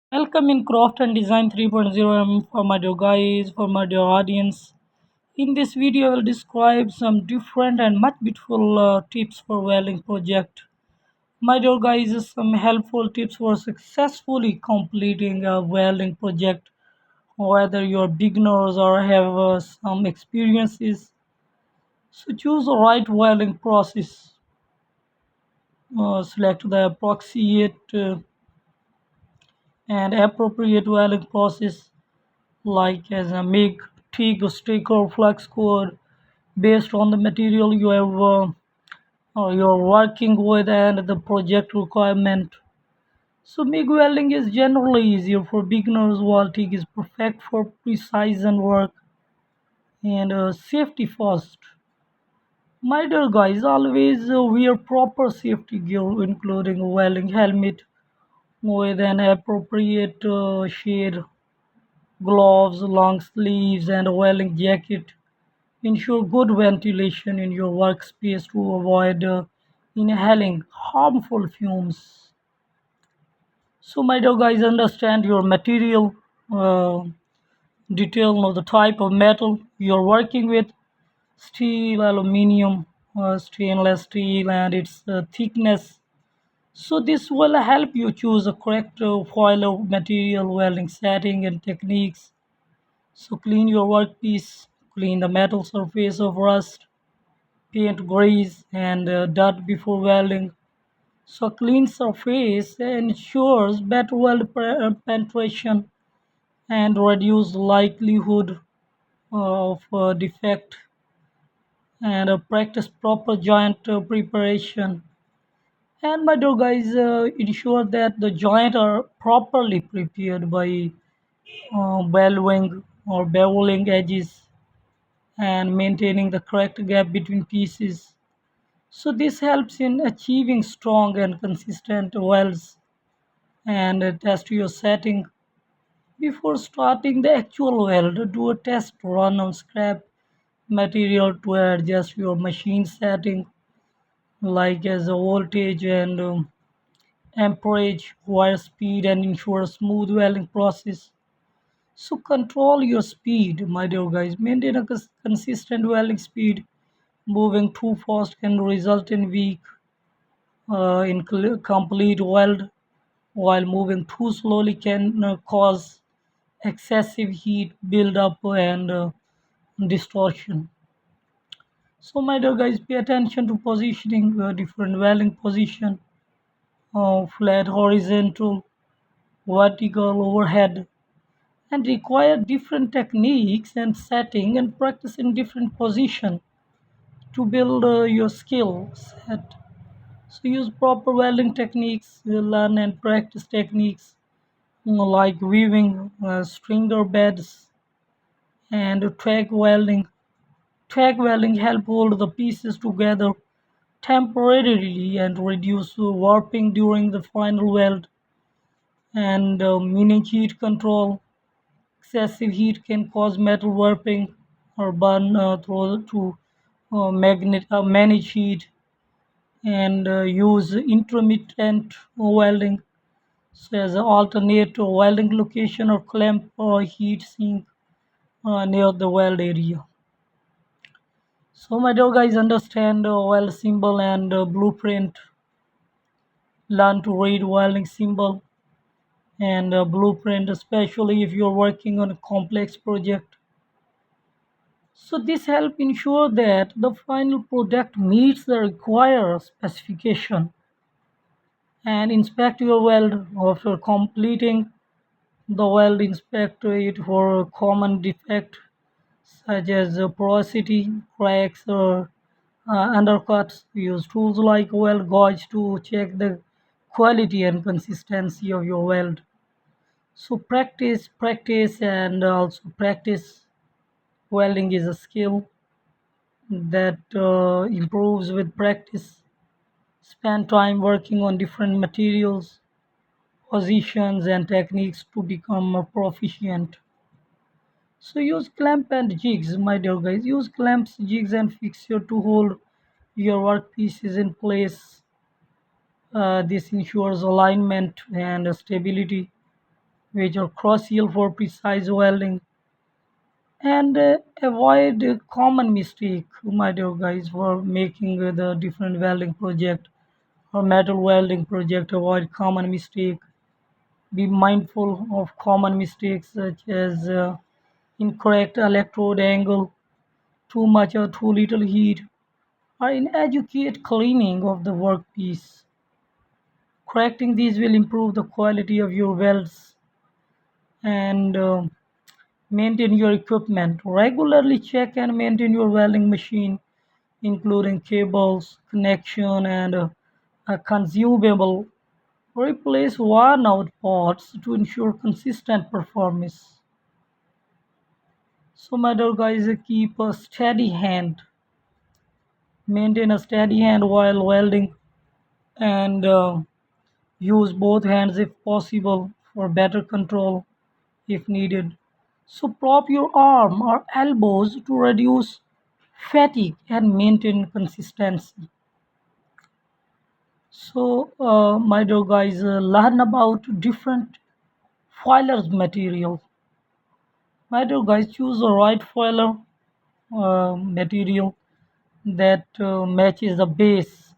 Welcome in Craft and Design 3.0 for my dear guys, for my dear audience. In this video, I will describe some different and much beautiful tips for welding project. My dear guys, some helpful tips for successfully completing a welding project, whether you're beginners or have some experiences. So choose the right welding process. Select the appropriate welding process like as a MIG, TIG, stick or flux core based on the material you have or you're working with and the project requirement. So MIG welding is generally easier for beginners while TIG is perfect for precision work and safety first. My dear guys, always wear proper safety gear including a welding helmet with an appropriate shade, gloves, long sleeves and a welding jacket. Ensure good ventilation in your workspace to avoid inhaling harmful fumes. So, my dear guys, understand your material, uh, detail of the type of metal you're working with, steel, aluminum, stainless steel, and its thickness. So, this will help you choose a correct foil of material, welding setting, and techniques. So, clean your workpiece, clean the metal surface of rust, paint, grease, and dirt before welding. So, a clean surface ensures better weld penetration and reduce likelihood of defect. And practice proper joint preparation. And my dear guys, ensure that the joint are properly prepared by beveling or beveling edges and maintaining the correct gap between pieces. So this helps in achieving strong and consistent welds and test your setting. Before starting the actual weld, do a test run on scrap material to adjust your machine setting like as a voltage and amperage, wire speed and ensure a smooth welding process. So control your speed, my dear guys. Maintain a consistent welding speed. Moving too fast can result in weak complete weld, while moving too slowly can cause excessive heat buildup and distortion. So, my dear guys, pay attention to positioning, different welding position, flat, horizontal, vertical, overhead, and require different techniques and setting and practice in different position to build your skill set. So use proper welding techniques, learn and practice techniques like weaving, stringer beds, and track welding. Track welding help hold the pieces together temporarily and reduce warping during the final weld. And meaning heat control. Excessive heat can cause metal warping or burn through to manage heat and use intermittent welding so as an alternate welding location or clamp or heat sink near the weld area. So my dear guys, understand weld symbol and blueprint. Learn to read welding symbol and blueprint, especially if you're working on a complex project. So this help ensure that the final product meets the required specification and inspect your weld after completing the weld. Inspect it for common defect such as porosity, cracks, or undercuts. Use tools like weld gauge to check the quality and consistency of your weld. So practice, and also practice. Welding is a skill that improves with practice. Spend time working on different materials, positions, and techniques to become more proficient. So use clamp and jigs, my dear guys. Use clamps, jigs, and fixture to hold your workpieces in place. This ensures alignment and stability. which are crucial for precise welding, and avoid common mistake, my dear guys, for making the different welding project or metal welding project. Avoid common mistake. Be mindful of common mistakes such as incorrect electrode angle, too much or too little heat, or inadequate cleaning of the workpiece. Correcting these will improve the quality of your welds and maintain your equipment. Regularly check and maintain your welding machine, including cables, connection, and a consumable. Replace worn out parts to ensure consistent performance. So, my dear guys, keep a steady hand. Maintain a steady hand while welding, and use both hands if possible for better control if needed. So prop your arm or elbows to reduce fatigue and maintain consistency. So, my dear guys, learn about different foilers materials. My dear guys, choose the right foiler material that matches the base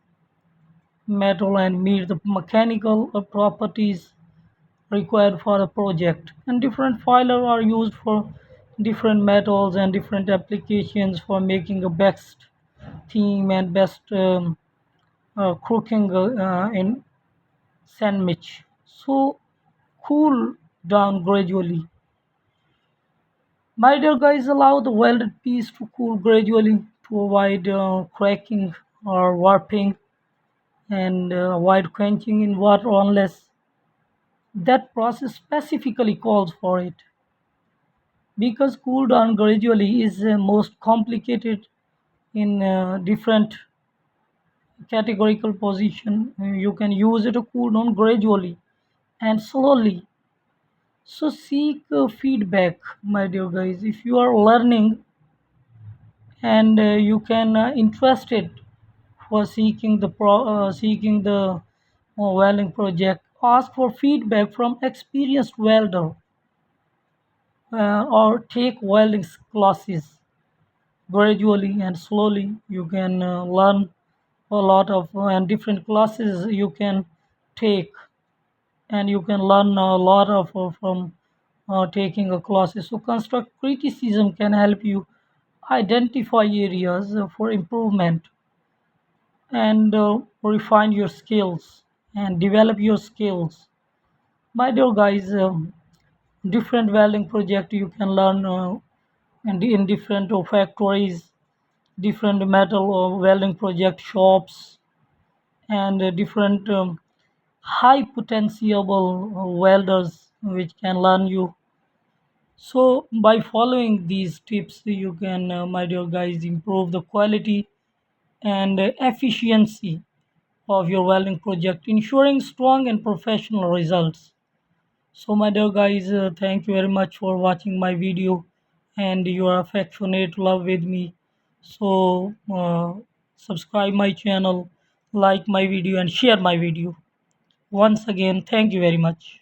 metal and meet the mechanical properties required for a project. And different filers are used for different metals and different applications for making a best theme and best cooking in sandwich. So cool down gradually. My dear guys, allow the welded piece to cool gradually to avoid cracking or warping, and avoid quenching in water unless that process specifically calls for it. Because cool down gradually is most complicated in different categorical position. You can use it to cool down gradually and slowly. So seek feedback, my dear guys. If you are learning and you can interested for seeking the welding project, ask for feedback from experienced welder or take welding classes. Gradually and slowly you can learn a lot of and different classes you can take, and you can learn a lot of from taking a classes. So construct criticism can help you identify areas for improvement, and refine your skills and develop your skills. My dear guys, different welding project you can learn and in different factories, different metal or welding project shops, and different high potentiable welders which can learn you. So by following these tips you can, my dear guys, improve the quality and efficiency of your welding project, ensuring strong and professional results. So, my dear guys, thank you very much for watching my video and your affectionate love with me. So, subscribe my channel, like my video, and share my video. Once again, thank you very much.